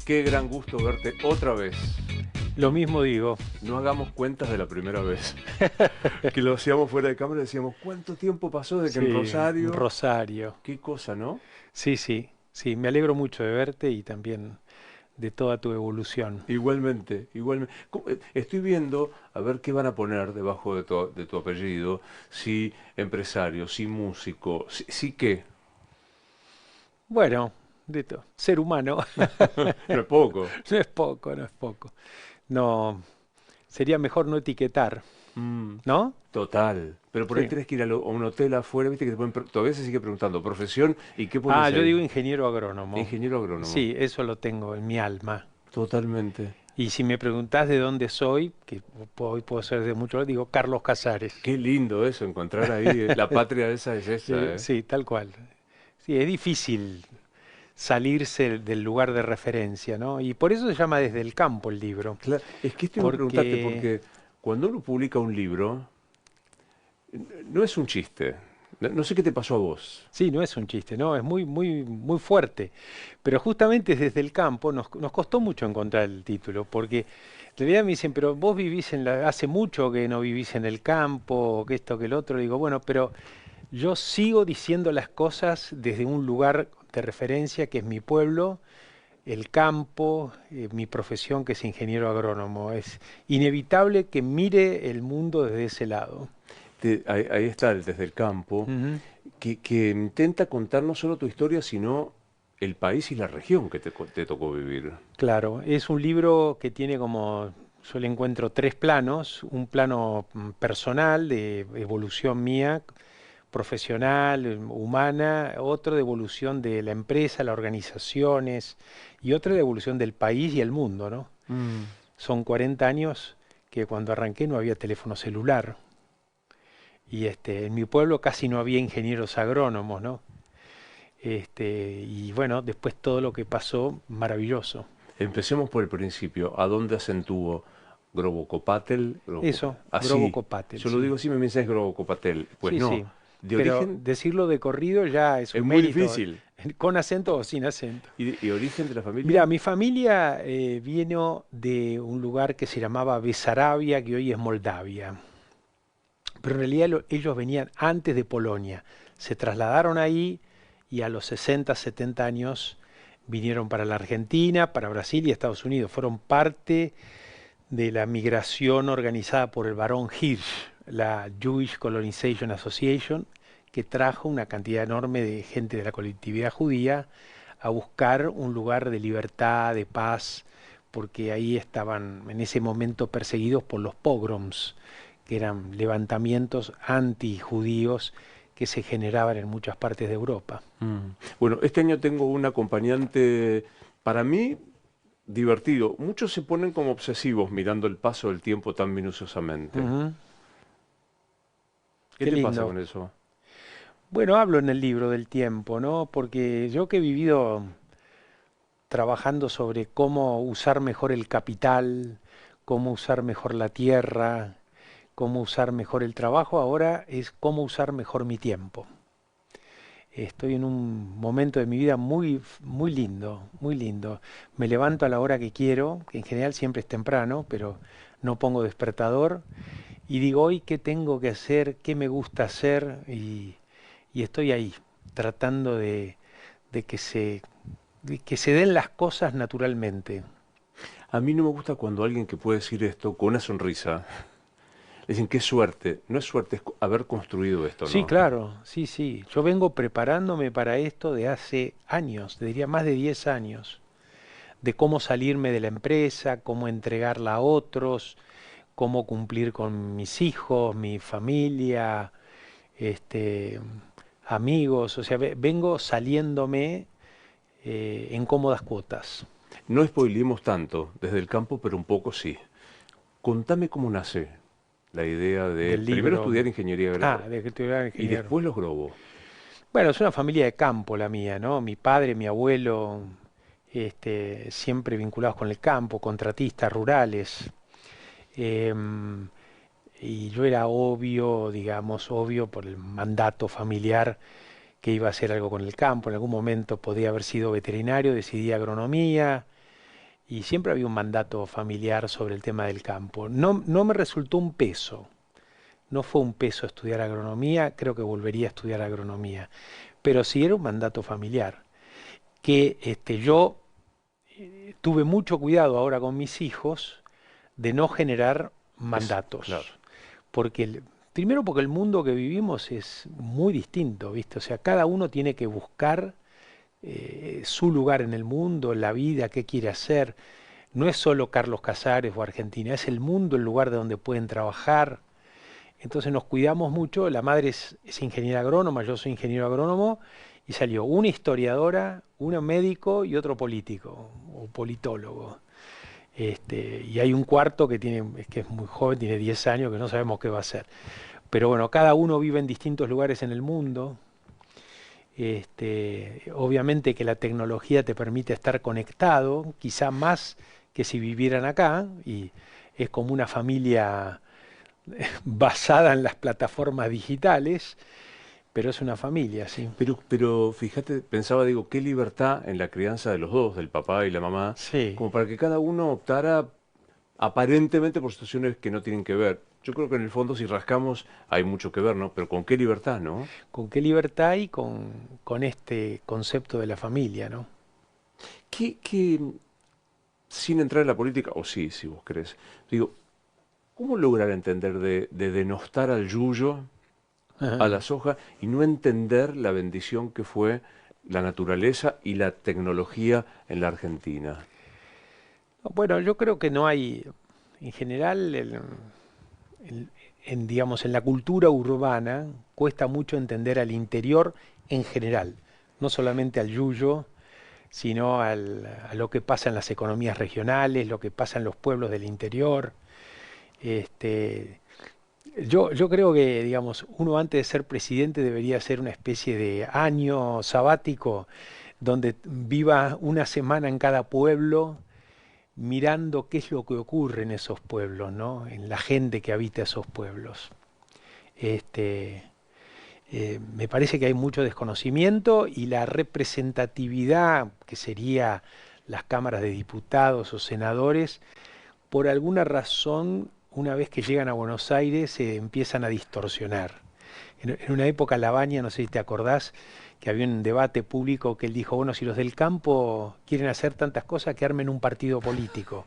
Qué gran gusto verte otra vez. Lo mismo digo. No hagamos cuentas de la primera vez. Que lo hacíamos fuera de cámara y decíamos, ¿cuánto tiempo pasó de que en Sí, en Rosario? Rosario. Qué cosa, ¿no? Sí, sí, sí, me alegro mucho de verte y también de toda tu evolución. Igualmente, igualmente. Estoy viendo a ver qué van a poner debajo de tu apellido. Si empresario, si músico, si qué. Bueno, de todo. Ser humano No es poco. no es poco, no es poco. No, sería mejor no etiquetar, Mm, ¿no? total. Pero por ahí Sí. tenés que ir a un hotel afuera, viste que todavía se sigue preguntando profesión y qué Ah, pones yo ahí. digo ingeniero agrónomo. Ingeniero agrónomo. Sí, eso lo tengo en mi alma. Totalmente. Y si me preguntás de dónde soy, que hoy puedo ser de mucho, digo Carlos Casares. Qué lindo eso, encontrar ahí. La patria esa es esa, ¿eh? Sí, tal cual. Sí, es difícil salirse del lugar de referencia, ¿no? Y por eso se llama Desde el campo el libro, Es que esto iba a preguntarte, porque porque cuando uno publica un libro, no es un chiste. No sé qué te pasó a vos. sí, no es un chiste, ¿no? Es muy, muy, muy fuerte. Pero justamente Desde el campo nos costó mucho encontrar el título, porque en realidad me dicen, pero vos vivís hace mucho que no vivís en el campo, que esto, que el otro. Digo, bueno, pero yo sigo diciendo las cosas desde un lugar de referencia que es mi pueblo, el campo, mi profesión que es ingeniero agrónomo. Es inevitable que mire el mundo desde ese lado. Ahí está el Desde el Campo, Ujú. que intenta contar no solo tu historia, sino el país y la región que te tocó vivir. Claro, es un libro que tiene como, yo le encuentro tres planos, un plano personal de evolución mía, profesional, humana, otro de evolución de la empresa, las organizaciones y otro de evolución del país y el mundo, ¿no? Mm. Son 40 años que cuando arranqué no había teléfono celular y en mi pueblo casi no había ingenieros agrónomos, ¿no? Y bueno, después todo lo que pasó, maravilloso. Empecemos por el principio. ¿A dónde acentúo Grobocopatel? Eso, Grobo Así. Copatel, Yo lo sí. digo así, me mensaje Grobocopatel. Pues Sí, no. sí. De Pero origen decirlo de corrido ya es es un muy mérito, difícil. con acento o sin acento. ¿Y origen de la Mira, familia? mi familia vino de un lugar que se llamaba Besarabia, que hoy es Moldavia. Pero en realidad ellos venían antes de Polonia. Se trasladaron ahí y a los 60, 70 años vinieron para la Argentina, para Brasil y Estados Unidos. Fueron parte de la migración organizada por el barón Hirsch, la Jewish Colonization Association, que trajo una cantidad enorme de gente de la colectividad judía a buscar un lugar de libertad, de paz, porque ahí estaban en ese momento perseguidos por los pogroms, que eran levantamientos antijudíos que se generaban en muchas partes de Europa. Mm. Bueno, este año tengo un acompañante, para mí, divertido. Muchos se ponen como obsesivos mirando el paso del tiempo tan minuciosamente. Ujú. ¿Qué Qué te pasa lindo. con eso? Bueno, hablo en el libro del tiempo, ¿no? Porque yo que he vivido trabajando sobre cómo usar mejor el capital, cómo usar mejor la tierra, cómo usar mejor el trabajo, ahora es cómo usar mejor mi tiempo. Estoy en un momento de mi vida muy, muy lindo, muy lindo. Me levanto a la hora que quiero, que en general siempre es temprano, pero no pongo despertador, y digo hoy qué tengo que hacer, qué me gusta hacer, y estoy ahí, tratando de que se den las cosas naturalmente. A mí no me gusta cuando alguien que puede decir esto con una sonrisa, le dicen qué suerte. No es suerte, es haber construido esto, Sí, ¿no? claro, sí, sí. Yo vengo preparándome para esto de hace años, te diría más de 10 años, de cómo salirme de la empresa, cómo entregarla a otros, cómo cumplir con mis hijos, mi familia, este, amigos. O sea, vengo saliéndome en cómodas cuotas. No spoilemos tanto desde el campo, pero un poco sí. Contame cómo nace la idea de Del primero libro. estudiar ingeniería De que tuviera y ingeniero. después los globos. Bueno, es una familia de campo la mía, ¿no? Mi padre, mi abuelo, siempre vinculados con el campo, contratistas rurales. em, y yo era obvio, digamos, obvio por el mandato familiar que iba a hacer algo con el campo. En algún momento podía haber sido veterinario, decidí agronomía. y siempre había un mandato familiar sobre el tema del campo. No me resultó un peso, no fue un peso estudiar agronomía, creo que volvería a estudiar agronomía, pero sí era un mandato familiar, que yo tuve mucho cuidado ahora con mis hijos de no generar Claro. mandatos, porque primero porque el mundo que vivimos es muy distinto, ¿viste? O sea, cada uno tiene que buscar su lugar en el mundo, en la vida, qué quiere hacer. No es solo Carlos Casares o Argentina, es el mundo, el lugar de donde pueden trabajar. Entonces nos cuidamos mucho. La madre es ingeniera agrónoma, yo soy ingeniero agrónomo, y salió una historiadora, uno médico y otro político o politólogo. Y hay un cuarto que que es muy joven, tiene 10 años, que no sabemos qué va a hacer. Pero bueno, cada uno vive en distintos lugares en el mundo. Obviamente que la tecnología te permite estar conectado, quizá más que si vivieran acá, y es como una familia basada en las plataformas digitales, pero es una familia, sí. Pero fíjate, pensaba, digo, qué libertad en la crianza de los dos, del papá y la mamá, Sí. como para que cada uno optara aparentemente por situaciones que no tienen que ver. Yo creo que en el fondo si rascamos hay mucho que ver, ¿no? Pero con qué libertad, ¿no? Con qué libertad y con este concepto de la familia, ¿no? ¿Qué, sin entrar en la política, o sí, si vos querés, digo, ¿cómo lograr entender de denostar al yuyo, a la soja, y no entender la bendición que fue la naturaleza y la tecnología en la Argentina? Bueno, yo creo que no hay, en general, el- digamos, en la cultura urbana cuesta mucho entender al interior en general, no solamente al yuyo, sino a lo que pasa en las economías regionales, lo que pasa en los pueblos del interior. Este, yo creo que, digamos, uno antes de ser presidente debería hacer una especie de año sabático donde viva una semana en cada pueblo mirando qué es lo que ocurre en esos pueblos, ¿no? En la gente que habita esos pueblos. Este, Me parece que hay mucho desconocimiento y la representatividad, que sería las cámaras de diputados o senadores, por alguna razón, una vez que llegan a Buenos Aires, se empiezan a distorsionar. En una época, Labaña, no sé si te acordás, que había un debate público que él dijo, bueno, si los del campo quieren hacer tantas cosas, que armen un partido político.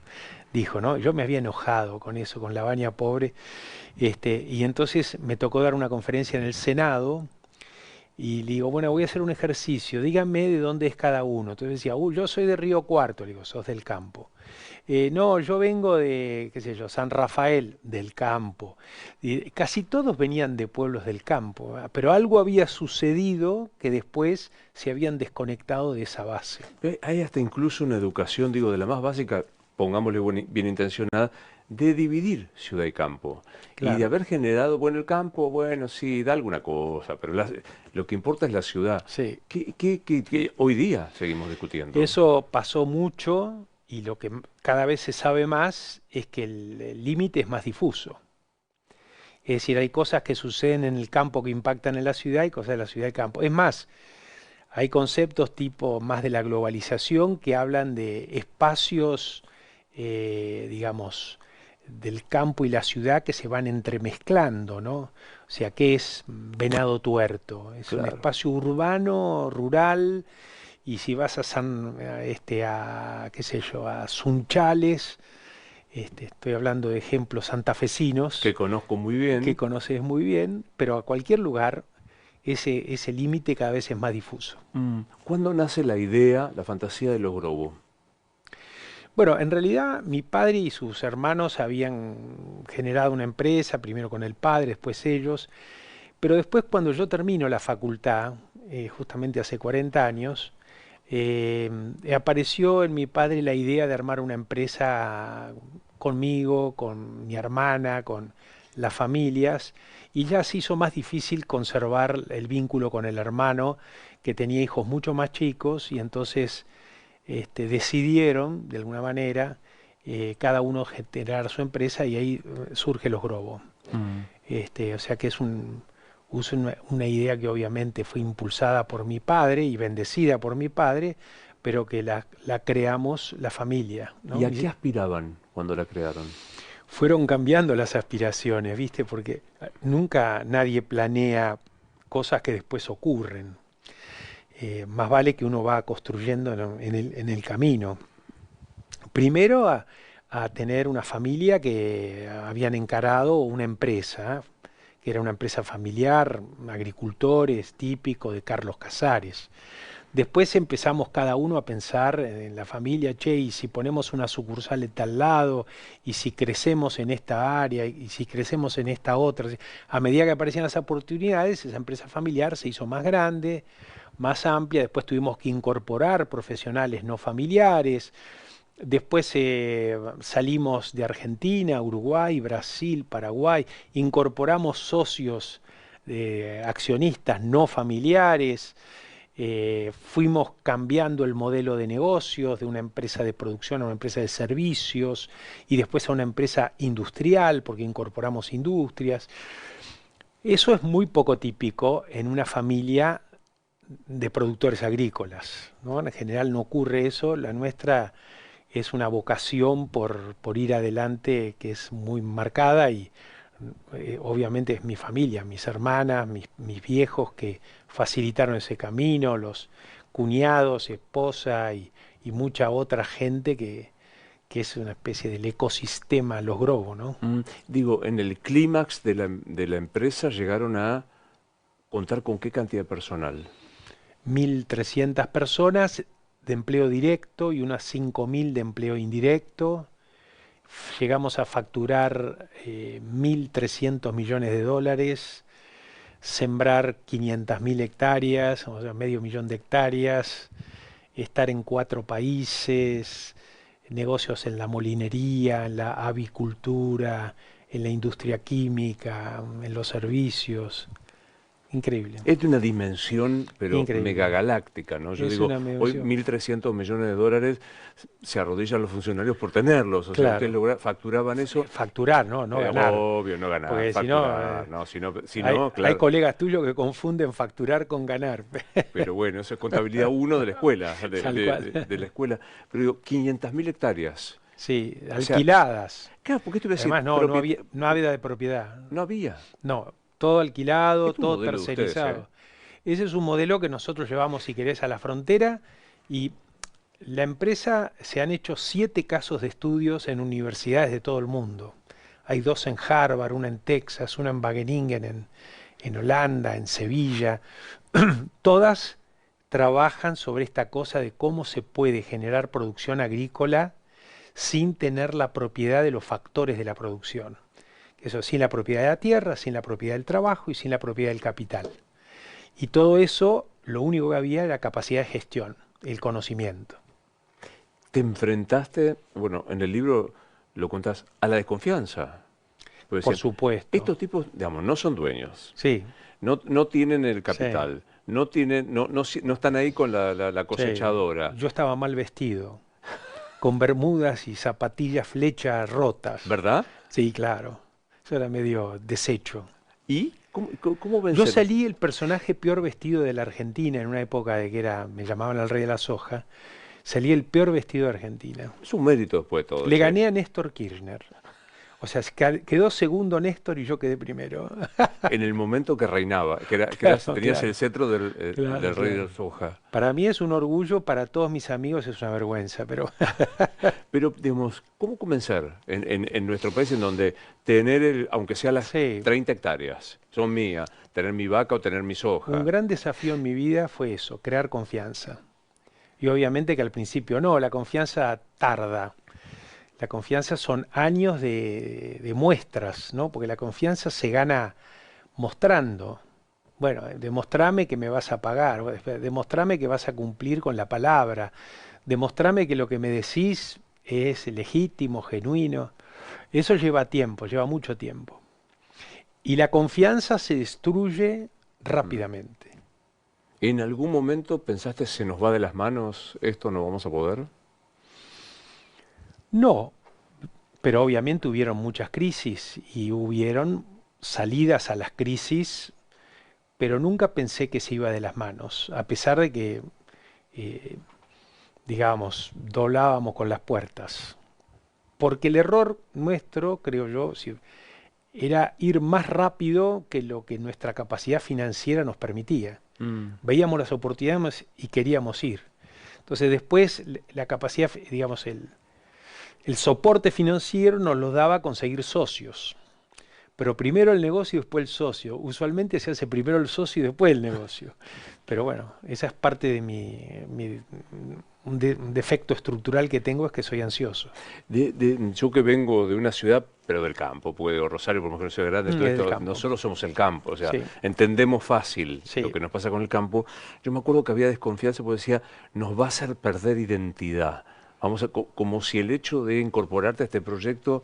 Dijo, ¿no? Yo me había enojado con eso, con Labaña pobre. Y entonces me tocó dar una conferencia en el Senado y le digo, bueno, voy a hacer un ejercicio, díganme de dónde es cada uno. Entonces decía, yo soy de Río Cuarto, le digo, sos del campo. No, yo vengo de, qué sé yo, San Rafael, del campo. Y casi todos venían de pueblos del campo, ¿verdad? Pero algo había sucedido que después se habían desconectado de esa base. Hay hasta incluso una educación, digo, de la más básica, pongámosle bien intencionada, de dividir ciudad y campo. Y de Claro, haber generado, bueno, el campo, bueno, sí, da alguna cosa, pero lo que importa es la ciudad. sí. ¿Qué hoy día seguimos discutiendo? Eso pasó mucho y lo que cada vez se sabe más es que el límite es más difuso. Es decir, hay cosas que suceden en el campo que impactan en la ciudad y cosas de la ciudad y campo. Es más, hay conceptos tipo más de la globalización que hablan de espacios, digamos, del campo y la ciudad que se van entremezclando, ¿no? O sea, ¿qué es Venado Tuerto? Es un Claro. espacio urbano, rural, y si vas qué sé yo, a Sunchales, estoy hablando de ejemplos Que santafesinos conozco muy que bien. conoces muy bien, pero a cualquier lugar ese límite cada vez es más difuso. ¿Cuándo nace la idea, la fantasía de los globos? Bueno, en realidad mi padre y sus hermanos habían generado una empresa, primero con el padre, después ellos, pero después cuando yo termino la facultad, justamente hace 40 años, apareció en mi padre la idea de armar una empresa conmigo, con mi hermana, con las familias, y ya se hizo más difícil conservar el vínculo con el hermano, que tenía hijos mucho más chicos, y entonces decidieron, de alguna manera, cada uno generar su empresa y ahí surge Los Grobos. Mm. O sea que una idea que obviamente fue impulsada por mi padre y bendecida por mi padre, pero que la creamos la familia, ¿no? ¿Y a qué aspiraban cuando la crearon? Fueron cambiando las aspiraciones, ¿viste? Porque nunca nadie planea cosas que después ocurren. Más vale que uno va construyendo en el camino. Primero a tener una familia que habían encarado una empresa, que era una empresa familiar, agricultores, típico de Carlos Casares. Después empezamos cada uno a pensar en la familia, che, y si ponemos una sucursal de tal lado, y si crecemos en esta área, y si crecemos en esta otra. A medida que aparecían las oportunidades, esa empresa familiar se hizo más grande, más amplia. Después tuvimos que incorporar profesionales no familiares. Después salimos de Argentina, Uruguay, Brasil, Paraguay, incorporamos socios, accionistas no familiares. Fuimos cambiando el modelo de negocios de una empresa de producción a una empresa de servicios y después a una empresa industrial porque incorporamos industrias. Eso es muy poco típico en una familia de productores agrícolas, ¿no? En general no ocurre eso. La nuestra es una vocación por ir adelante que es muy marcada y obviamente es mi familia, mis hermanas, mis viejos que facilitaron ese camino, los cuñados, esposa y mucha otra gente que es una especie del ecosistema Los Grobos, ¿no? Digo, en el clímax de la empresa llegaron a contar con qué cantidad de personal. 1.300 personas de empleo directo y unas 5.000 de empleo indirecto. Llegamos a facturar 1.300 millones de dólares, sembrar 500.000 hectáreas, o sea, medio millón de hectáreas, estar en 4 países, negocios en la molinería, en la avicultura, en la industria química, en los servicios. Increíble. Es de una dimensión, pero Increíble. megagaláctica, ¿no? Yo Es digo, una hoy dimensión. 1.300 millones de dólares se arrodillan los funcionarios por tenerlos. O sea, Claro. ustedes facturaban eso. Facturar, ¿no? No ganar. Obvio, no ganar, Porque facturar. Si no, claro. hay colegas tuyos que confunden facturar con ganar. Pero bueno, eso es contabilidad 1 de la escuela, Tal cual. de la escuela. Pero digo, 500.000 hectáreas. Sí, O sea, alquiladas. claro, porque esto iba a decir, Además, no había de propiedad. no había. No, todo alquilado, Este es un todo modelo de ustedes, tercerizado. Ese es un modelo que nosotros llevamos, si querés, a la frontera y la empresa se han hecho 7 casos de estudios en universidades de todo el mundo. Hay 2 en Harvard, una en Texas, una en Wageningen, en Holanda, en Sevilla. Todas trabajan sobre esta cosa de cómo se puede generar producción agrícola sin tener la propiedad de los factores de la producción. Eso sin la propiedad de la tierra, sin la propiedad del trabajo y sin la propiedad del capital. Y todo eso, lo único que había era capacidad de gestión, el conocimiento. Te enfrentaste, bueno, en el libro lo contás, a la desconfianza. Porque Por decían, supuesto. estos tipos, digamos, no son dueños, Sí, no tienen el capital, no están ahí con la sí. cosechadora, Yo estaba mal vestido, con bermudas y zapatillas flecha rotas. ¿verdad? Sí, claro. Eso era medio deshecho. ¿Y cómo Yo vencer? salí el personaje peor vestido de la Argentina en una época de que me llamaban el rey de la soja. Salí el peor vestido de Argentina. Es un mérito después de todo. Le che. gané a Néstor Kirchner. O sea, quedó segundo Néstor y yo quedé primero. En el momento que reinaba, Claro, tenías claro. el cetro Claro, del rey de claro. la soja. Para mí es un orgullo, para todos mis amigos es una vergüenza, pero Pero, digamos, ¿cómo comenzar en nuestro país en donde tener, aunque sea las sí, 30 hectáreas, son mías, tener mi vaca o tener mi soja? un gran desafío en mi vida fue eso, crear confianza. Y obviamente que al principio no, la confianza tarda. La confianza son años de muestras, ¿no? Porque la confianza se gana mostrando. Bueno, demostrame que me vas a pagar, demostrame que vas a cumplir con la palabra, demostrame que lo que me decís es legítimo, genuino. Eso lleva tiempo, lleva mucho tiempo. Y la confianza se destruye rápidamente. ¿En algún momento pensaste se nos va de las manos, esto no vamos a poder? No, pero obviamente hubieron muchas crisis y hubieron salidas a las crisis, pero nunca pensé que se iba de las manos, a pesar de que eh, digamos, doblábamos con las puertas. Porque el error nuestro, creo yo, era ir más rápido que lo que nuestra capacidad financiera nos permitía. Mm. Veíamos las oportunidades y queríamos ir. Entonces después la capacidad, digamos, el soporte financiero nos lo daba conseguir socios. Pero primero el negocio y después el socio. Usualmente se hace primero el socio y después el negocio. Pero bueno, esa es parte de un defecto estructural que tengo, es que soy ansioso. Yo que vengo de una ciudad, pero del campo, porque digo, Rosario, por más que no sea grande, todo Es del esto, campo. nosotros somos el campo, o sea, Sí, entendemos fácil lo sí. que nos pasa con el campo. Yo me acuerdo que había desconfianza porque decía, nos va a hacer perder identidad. Como si el hecho de incorporarte a este proyecto,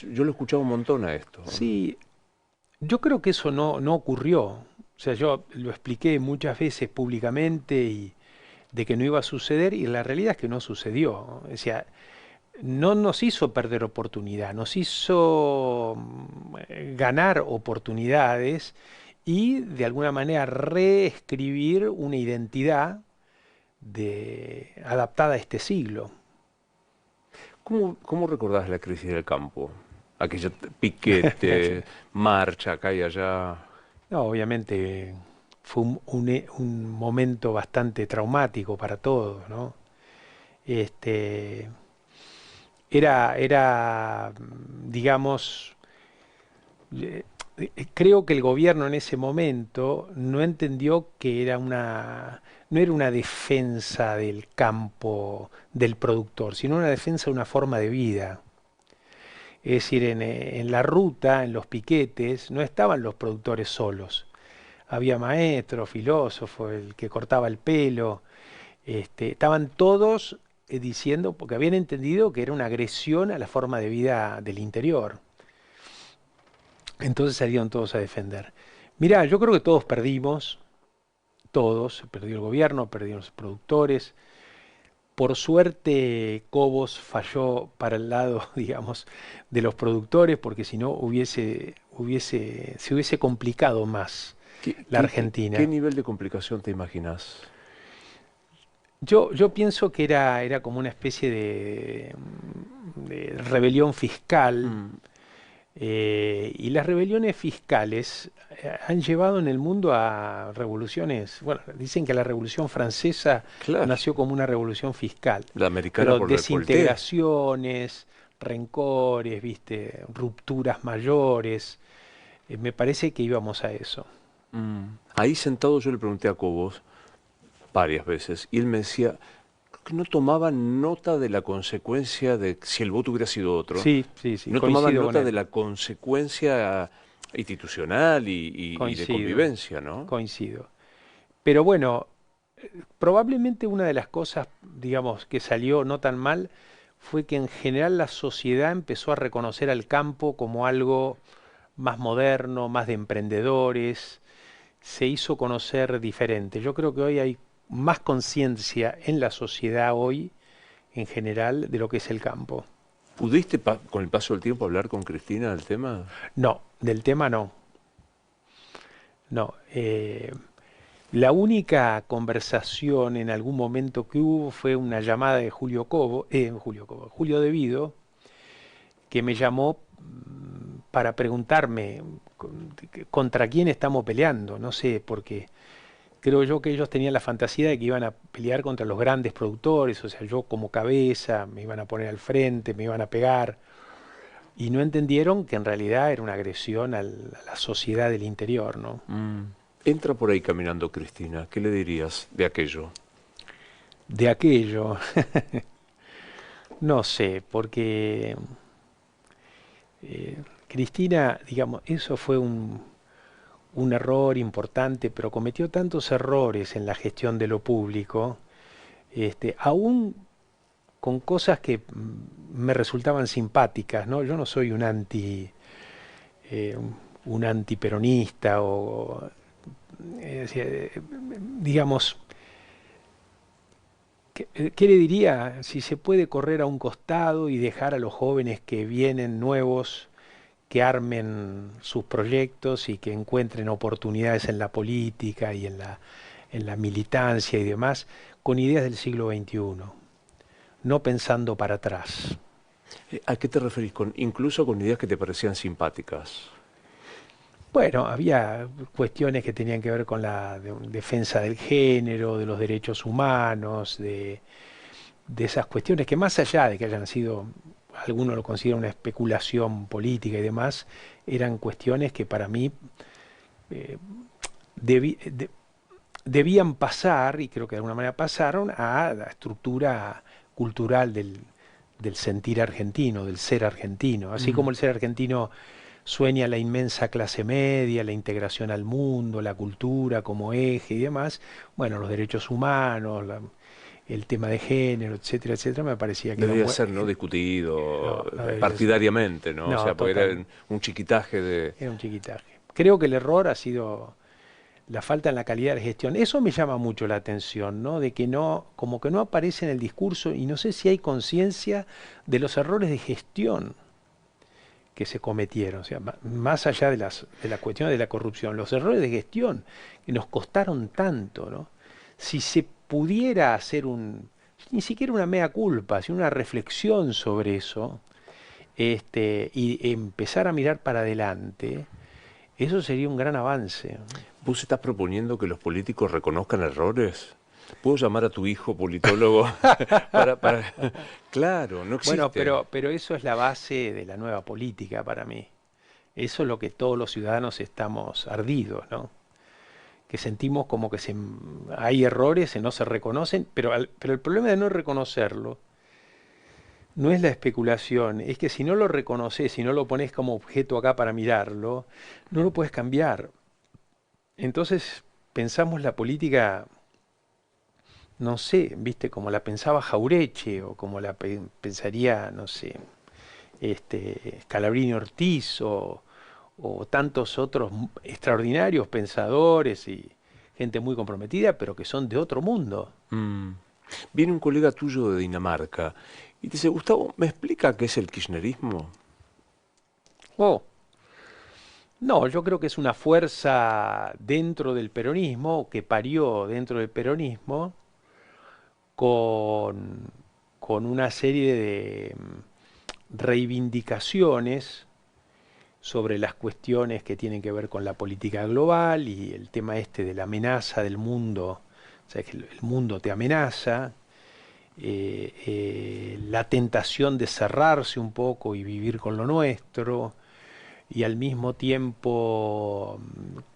yo lo he escuchado un montón a esto. Sí, yo creo que eso no ocurrió. O sea, yo lo expliqué muchas veces públicamente y de que no iba a suceder y la realidad es que no sucedió. O sea, no nos hizo perder oportunidad, nos hizo ganar oportunidades y de alguna manera reescribir una identidad adaptada a este siglo. ¿Cómo recordás la crisis del campo? Aquella piquete, marcha acá y allá. No, obviamente fue un momento bastante traumático para todos, ¿no? Este, digamos, eh, creo que el gobierno en ese momento no entendió que no era una defensa del campo del productor, sino una defensa de una forma de vida. Es decir, en la ruta, en los piquetes, no estaban los productores solos. Había maestros, filósofos, el que cortaba el pelo, estaban todos diciendo, porque habían entendido que era una agresión a la forma de vida del interior. Entonces salieron todos a defender. Mirá, yo creo que todos perdimos, todos, perdió el gobierno, perdieron los productores. Por suerte, Cobos falló para el lado, digamos, de los productores, porque si no se hubiese complicado más la ¿Qué Argentina. nivel de complicación te imaginas? Yo pienso que era como una especie de rebelión fiscal, Mm, y las rebeliones fiscales han llevado en el mundo a revoluciones. Bueno, dicen que la Revolución Francesa claro, nació como una revolución fiscal, la americana pero por el té. desintegraciones, rencores, viste, rupturas mayores. Me parece que íbamos a eso. Ahí sentado yo le pregunté a Cobos varias veces y él me decía que no tomaba nota de la consecuencia de si el voto hubiera sido otro. Sí, sí, sí, No tomaba coincido con nota de él. la consecuencia institucional y de Coincido, convivencia, ¿no? coincido. Pero bueno, probablemente una de las cosas, digamos, que salió no tan mal fue que en general la sociedad empezó a reconocer al campo como algo más moderno, más de emprendedores, se hizo conocer diferente. Yo creo que hoy hay más conciencia en la sociedad hoy, en general, de lo que es el campo. ¿Pudiste con el paso del tiempo hablar con Cristina del tema? No, del tema no. No. La única conversación en algún momento que hubo fue una llamada de Julio Devido, que me llamó para preguntarme contra quién estamos peleando. No sé, porque creo yo que ellos tenían la fantasía de que iban a pelear contra los grandes productores, o sea, yo como cabeza, me iban a poner al frente, me iban a pegar, y no entendieron que en realidad era una agresión a la sociedad del interior, ¿no? Entra por ahí caminando Cristina, ¿qué le dirías de aquello? De aquello, no sé, porque Cristina, digamos, eso fue un error importante, pero cometió tantos errores en la gestión de lo público, aún con cosas que me resultaban simpáticas, ¿no? Yo no soy eh, un antiperonista o, digamos, ¿qué le diría? Si se puede correr a un costado y dejar a los jóvenes que vienen nuevos, que armen sus proyectos y que encuentren oportunidades en la política y en la militancia y demás, con ideas del siglo XXI, no pensando para atrás. ¿A qué te referís? Incluso con ideas que te parecían simpáticas. Bueno, había cuestiones que tenían que ver con la defensa del género, de los derechos humanos, de esas cuestiones que más allá de que hayan sido, algunos lo consideran una especulación política y demás, eran cuestiones que para mí eh, debi- de- debían pasar, y creo que de alguna manera pasaron, a la estructura cultural del sentir argentino, del ser argentino. Así como el ser argentino sueña la inmensa clase media, la integración al mundo, la cultura como eje y demás, bueno, los derechos humanos, el tema de género, etcétera, etcétera, me parecía que era Debería ser no discutido no debería ser. partidariamente, ¿no? O No, sea, porque total, era un chiquitaje de... era un chiquitaje. Creo que el error ha sido la falta en la calidad de gestión. Eso me llama mucho la atención, ¿no? De que no, como que no aparece en el discurso y no sé si hay conciencia de los errores de gestión que se cometieron, o sea, más allá de la cuestión de la corrupción, los errores de gestión que nos costaron tanto, ¿no? Si se pudiera hacer ni siquiera una mea culpa, sino una reflexión sobre eso, y empezar a mirar para adelante, eso sería un gran avance. ¿Vos estás proponiendo que los políticos reconozcan errores? ¿Puedo llamar a tu hijo politólogo para... Claro, no Bueno, existe. pero eso es la base de la nueva política para mí. Eso es lo que todos los ciudadanos estamos ardidos, ¿no? Que sentimos como que hay errores que no se reconocen, pero el problema de no reconocerlo no es la especulación, es que si no lo reconoces, si no lo pones como objeto acá para mirarlo, no lo puedes cambiar. Entonces pensamos la política, no sé, viste, como la pensaba Jaureche o como la pensaría, no sé, Scalabrini Ortiz o tantos otros extraordinarios pensadores y gente muy comprometida, pero que son de otro mundo. Mm. Viene un colega tuyo de Dinamarca y te dice, Gustavo, ¿me explica qué es el kirchnerismo? Oh, no, yo creo que es una fuerza dentro del peronismo, que parió dentro del peronismo, con, con una serie de reivindicaciones sobre las cuestiones que tienen que ver con la política global y el tema este de la amenaza del mundo, o sea, que el mundo te amenaza, la tentación de cerrarse un poco y vivir con lo nuestro, y al mismo tiempo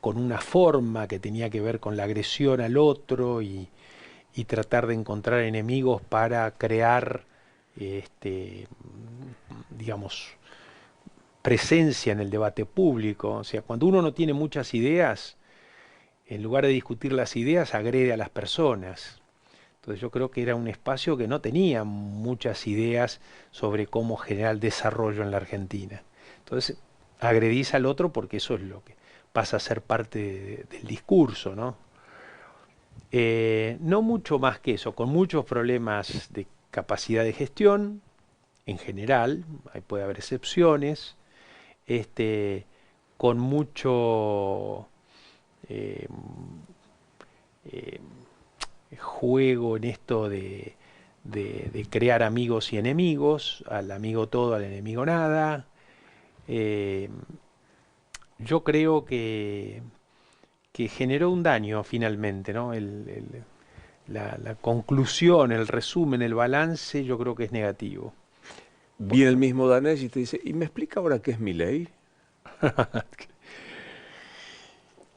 con una forma que tenía que ver con la agresión al otro y tratar de encontrar enemigos para crear, digamos, presencia en el debate público. O sea, cuando uno no tiene muchas ideas, en lugar de discutir las ideas, agrede a las personas. Entonces yo creo que era un espacio que no tenía muchas ideas sobre cómo generar desarrollo en la Argentina. Entonces agredís al otro porque eso es lo que pasa a ser parte del discurso, ¿no? No mucho más que eso, con muchos problemas de capacidad de gestión en general, ahí puede haber excepciones, este, con mucho eh, eh, juego en esto de crear amigos y enemigos, al amigo todo, al enemigo nada. Eh, yo creo que generó un daño finalmente, ¿no? La conclusión, el resumen, el balance, yo creo que es negativo. Viene el mismo danés y te dice, ¿y me explica ahora qué es mi ley?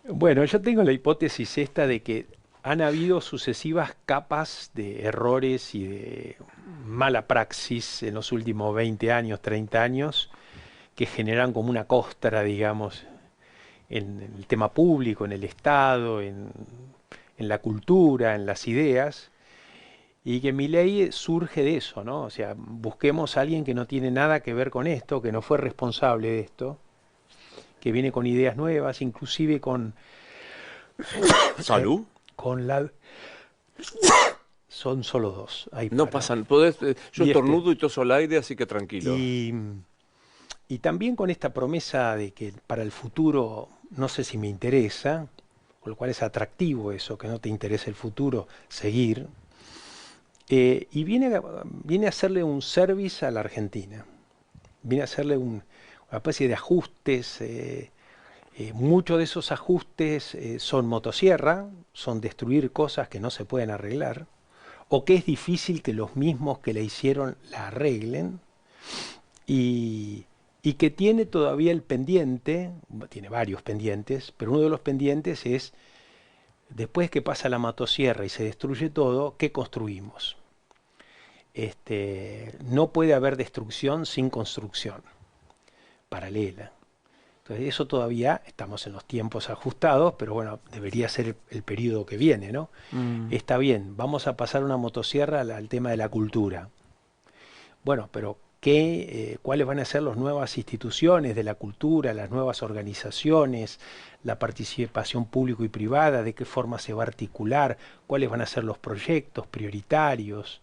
Bueno, yo tengo la hipótesis esta de que han habido sucesivas capas de errores y de mala praxis en los últimos 20 años, 30 años, que generan como una costra, digamos, en el tema público, en el Estado, en la cultura, en las ideas, y que mi ley surge de eso, ¿no? O sea, busquemos a alguien que no tiene nada que ver con esto, que no fue responsable de esto, que viene con ideas nuevas, inclusive eh, ¿Salud? con la... Son solo dos, ahí No para. pasan, podés, yo Y estornudo y toso al aire, así que tranquilo. y, y también con esta promesa de que para el futuro, no sé si me interesa, con lo cual es atractivo eso, que no te interese el futuro, seguir. Y viene a hacerle un service a la Argentina, viene a hacerle una especie de ajustes. Muchos de esos ajustes son motosierra, son destruir cosas que no se pueden arreglar, o que es difícil que los mismos que la hicieron la arreglen, y que tiene todavía el pendiente, tiene varios pendientes, pero uno de los pendientes es, después que pasa la motosierra y se destruye todo, ¿qué construimos? No puede haber destrucción sin construcción paralela. Entonces eso todavía estamos en los tiempos ajustados, pero bueno, debería ser el periodo que viene, ¿no? Está bien, vamos a pasar una motosierra al tema de la cultura. Bueno, pero ¿cuáles van a ser las nuevas instituciones de la cultura, las nuevas organizaciones, la participación público y privada, de qué forma se va a articular, cuáles van a ser los proyectos prioritarios?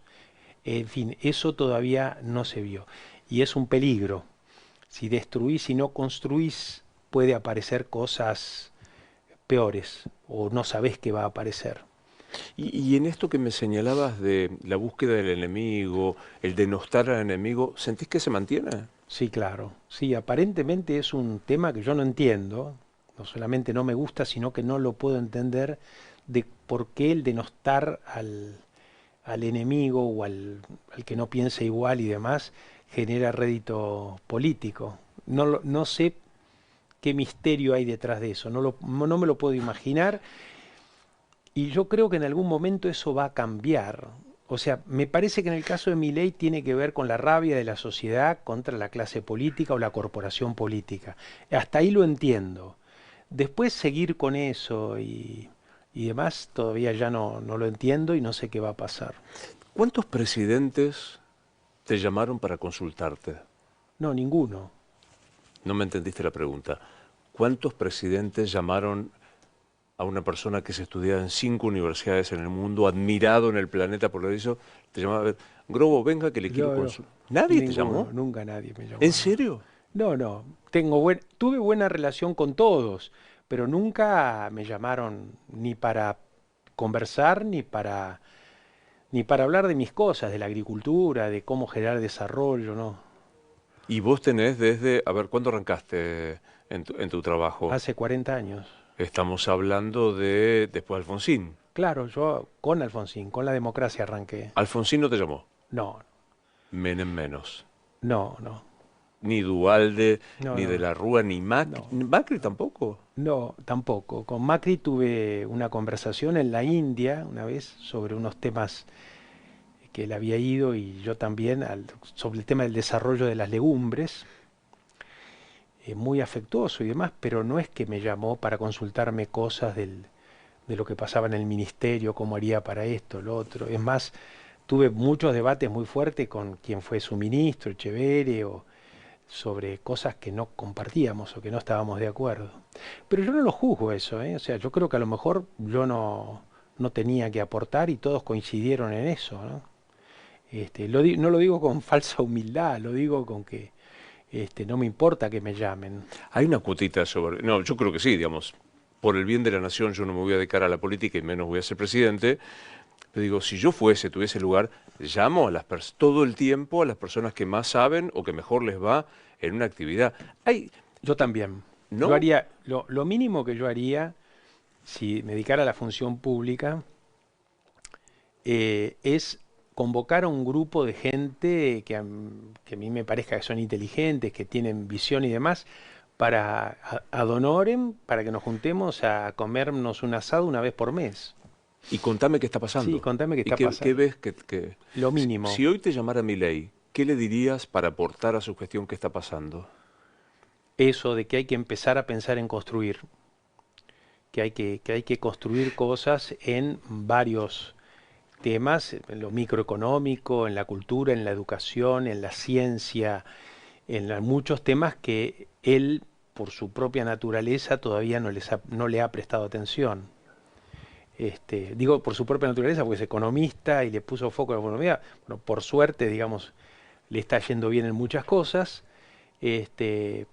En fin, eso todavía no se vio. Y es un peligro. Si destruís y no construís, puede aparecer cosas peores o no sabés qué va a aparecer. Y en esto que me señalabas de la búsqueda del enemigo, el denostar al enemigo, ¿sentís que se mantiene? Sí, claro. Sí, aparentemente es un tema que yo no entiendo. No solamente no me gusta, sino que no lo puedo entender de por qué el denostar al enemigo o al que no piensa igual y demás genera rédito político. No sé qué misterio hay detrás de eso, no me lo puedo imaginar, y yo creo que en algún momento eso va a cambiar. O sea, me parece que en el caso de Milei tiene que ver con la rabia de la sociedad contra la clase política o la corporación política. Hasta ahí lo entiendo. Después seguir con eso y demás, todavía ya no lo entiendo y no sé qué va a pasar. ¿Cuántos presidentes te llamaron para consultarte? No, ninguno. No me entendiste la pregunta. ¿Cuántos presidentes llamaron a una persona que se estudiaba en 5 universidades en el mundo, admirado en el planeta por lo que hizo? Te llamaba a ver, Grobo, venga que le quiero No, consultar. ¿Nadie te ninguno, llamó? nunca nadie me llamó, ¿En no. serio? No, tuve buena relación con todos, pero nunca me llamaron ni para conversar, ni para hablar de mis cosas, de la agricultura, de cómo generar desarrollo, ¿no? Y vos tenés desde, a ver, ¿cuándo arrancaste en tu trabajo? Hace 40 años. Estamos hablando de después de Alfonsín. Claro, yo con Alfonsín, con la democracia arranqué. Alfonsín no te llamó, No, Menem menos. no, Ni Duhalde, no, ni de no, la Rúa, ni Macri. no, Macri tampoco. no, tampoco. Con Macri tuve una conversación en la India una vez sobre unos temas que él había ido y yo también, sobre el tema del desarrollo de las legumbres, muy afectuoso y demás, pero no es que me llamó para consultarme cosas de lo que pasaba en el ministerio, cómo haría para esto, lo otro. Es más, tuve muchos debates muy fuertes con quien fue su ministro, Echeverri, o sobre cosas que no compartíamos o que no estábamos de acuerdo. Pero yo no lo juzgo eso, ¿eh? O sea, yo creo que a lo mejor yo no tenía que aportar y todos coincidieron en eso, ¿no? No lo digo con falsa humildad, lo digo con que no me importa que me llamen. Hay una cuotita sobre... No, yo creo que sí, digamos. Por el bien de la nación yo no me voy a dedicar a la política y menos voy a ser presidente. Pero digo, si yo tuviese lugar, llamo a todo el tiempo a las personas que más saben o que mejor les va en una actividad. Hay, Yo también. Yo ¿no? haría, lo mínimo que yo haría, si me dedicara a la función pública, es convocar a un grupo de gente que a mí me parezca que son inteligentes, que tienen visión y demás, para ad honorem, para que nos juntemos a comernos un asado una vez por mes. Y contame qué está Sí, pasando. contame qué ¿Y está qué pasando. ves Lo si mínimo. hoy te llamara Milei, qué le dirías para aportar a su gestión qué está pasando? Eso de que hay que empezar a pensar en construir, que hay que construir cosas en varios temas, en lo microeconómico, en la cultura, en la educación, en la ciencia, muchos temas que él, por su propia naturaleza, todavía no le ha prestado atención. Digo por su propia naturaleza porque es economista y le puso foco a la economía. Bueno, por suerte, digamos, le está yendo bien en muchas cosas,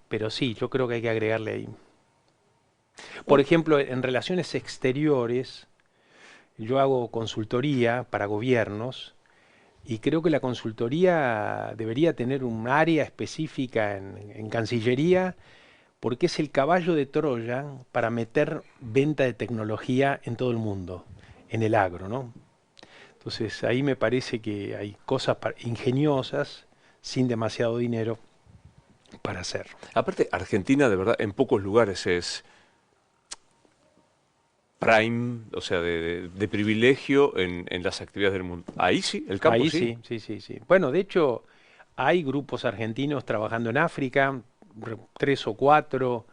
pero sí, yo creo que hay que agregarle ahí. Por ejemplo, en relaciones exteriores, yo hago consultoría para gobiernos y creo que la consultoría debería tener un área específica en Cancillería porque es el caballo de Troya para meter venta de tecnología en todo el mundo, en el agro, ¿no? Entonces ahí me parece que hay cosas ingeniosas sin demasiado dinero para hacer. Aparte, Argentina, de verdad, en pocos lugares es prime, o sea, de privilegio en las actividades del mundo. Ahí sí, el campo Ahí sí. sí, sí, sí, sí. Bueno, de hecho, hay grupos argentinos trabajando en África, tres o cuatro.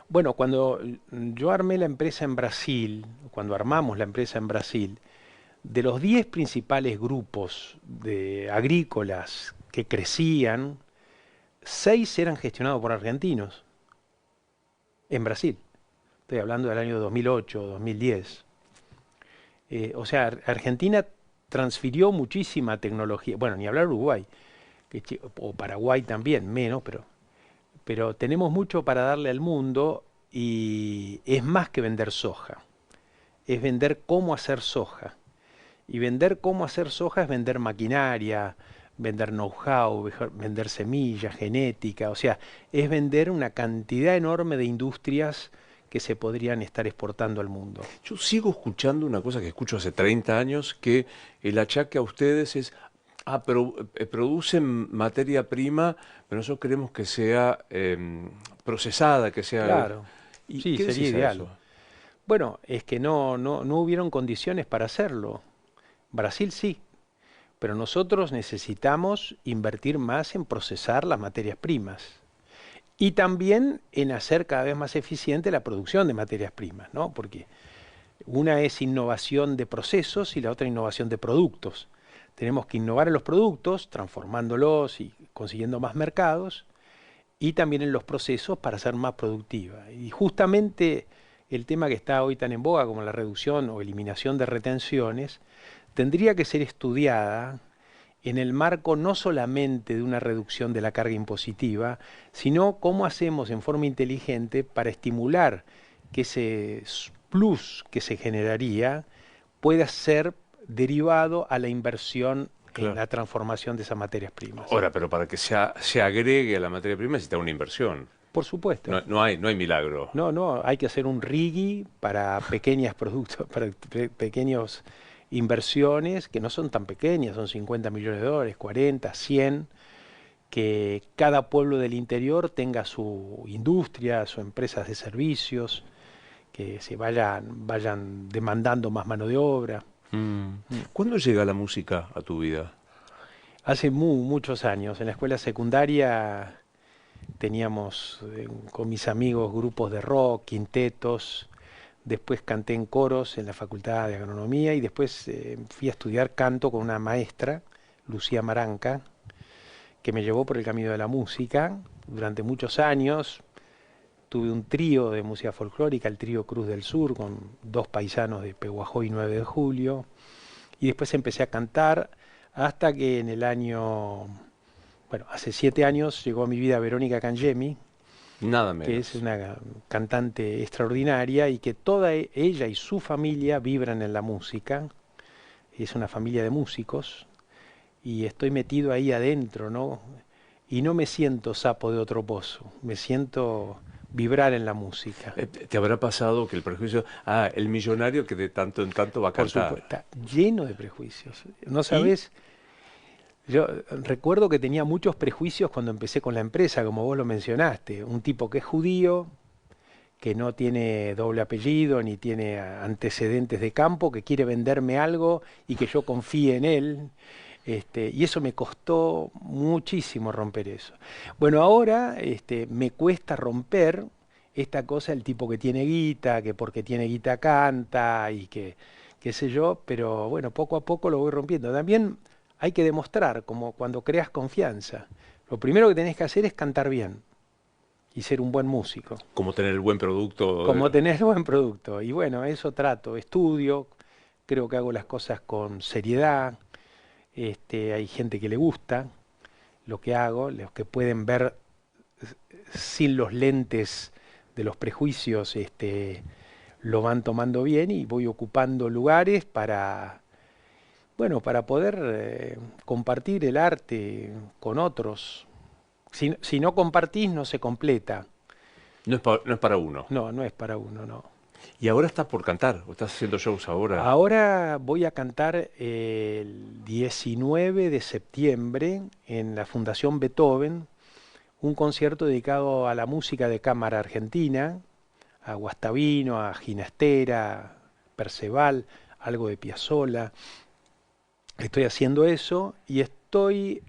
Bueno, cuando yo armé la empresa en Brasil, cuando armamos la empresa en Brasil, de los 10 principales grupos de agrícolas que crecían, 6 eran gestionados por argentinos en Brasil. Estoy hablando del año 2008, 2010. O sea, Argentina transfirió muchísima tecnología. Bueno, ni hablar Uruguay, o Paraguay también, menos, pero tenemos mucho para darle al mundo y es más que vender soja, es vender cómo hacer soja. Y vender cómo hacer soja es vender maquinaria, vender know-how, vender semillas, genética, o sea, es vender una cantidad enorme de industrias que se podrían estar exportando al mundo. Yo sigo escuchando una cosa que escucho hace 30 años, que el achaque a ustedes es, pero producen materia prima, pero nosotros queremos que sea procesada, que sea... Claro, ¿Y sí, qué sería decís a ideal. eso? Bueno, es que no hubieron condiciones para hacerlo. Brasil sí, pero nosotros necesitamos invertir más en procesar las materias primas y también en hacer cada vez más eficiente la producción de materias primas, ¿no? Porque una es innovación de procesos y la otra innovación de productos. Tenemos que innovar en los productos, transformándolos y consiguiendo más mercados, y también en los procesos para ser más productiva. Y justamente el tema que está hoy tan en boga como la reducción o eliminación de retenciones, tendría que ser estudiada en el marco no solamente de una reducción de la carga impositiva, sino cómo hacemos en forma inteligente para estimular que ese plus que se generaría pueda ser derivado a la inversión en Claro. la transformación de esas materias primas. Ahora, pero para que se agregue a la materia prima necesita una inversión. Por supuesto. No hay milagro. No, hay que hacer un RIGI para pequeñas productos, para pequeños inversiones que no son tan pequeñas, son 50 millones de dólares, 40, 100, que cada pueblo del interior tenga su industria, sus empresas de servicios, que se vayan demandando más mano de obra. Mm. Mm. ¿Cuándo llega la música a tu vida? Hace muchos años, en la escuela secundaria teníamos con mis amigos grupos de rock, quintetos, después canté en coros en la Facultad de Agronomía y después fui a estudiar canto con una maestra, Lucía Maranca, que me llevó por el camino de la música. Durante muchos años tuve un trío de música folclórica, el trío Cruz del Sur, con 2 paisanos de Pehuajó y 9 de Julio. Y después empecé a cantar hasta que en el año, bueno, hace 7 años llegó a mi vida Verónica Cangemi, Nada que es menos. una cantante extraordinaria y que toda ella y su familia vibran en la música. Es una familia de músicos y estoy metido ahí adentro, ¿no? Y no me siento sapo de otro pozo, me siento vibrar en la música. ¿Te habrá pasado que el prejuicio, el millonario que de tanto en tanto va a Por cantar? supuesto, está lleno de prejuicios. No ¿Y? sabes, yo recuerdo que tenía muchos prejuicios cuando empecé con la empresa, como vos lo mencionaste. Un tipo que es judío, que no tiene doble apellido ni tiene antecedentes de campo, que quiere venderme algo y que yo confíe en él. Y eso me costó muchísimo romper eso. Bueno, ahora me cuesta romper esta cosa, el tipo que tiene guita, que porque tiene guita canta y que qué sé yo, pero bueno, poco a poco lo voy rompiendo. También hay que demostrar, como cuando creas confianza. Lo primero que tenés que hacer es cantar bien y ser un buen músico. Como tener el buen producto. Como tenés buen producto. Y bueno, eso trato, estudio, creo que hago las cosas con seriedad. Hay gente que le gusta lo que hago, los que pueden ver sin los lentes de los prejuicios lo van tomando bien y voy ocupando lugares para, bueno, para poder compartir el arte con otros. Si no compartís, no se completa. No es para uno. No, no es para uno, no. Y ahora estás por cantar, o estás haciendo shows ahora. Ahora voy a cantar el 19 de septiembre en la Fundación Beethoven, un concierto dedicado a la música de cámara argentina, a Guastavino, a Ginastera, Perceval, algo de Piazzolla. Estoy haciendo eso y estoy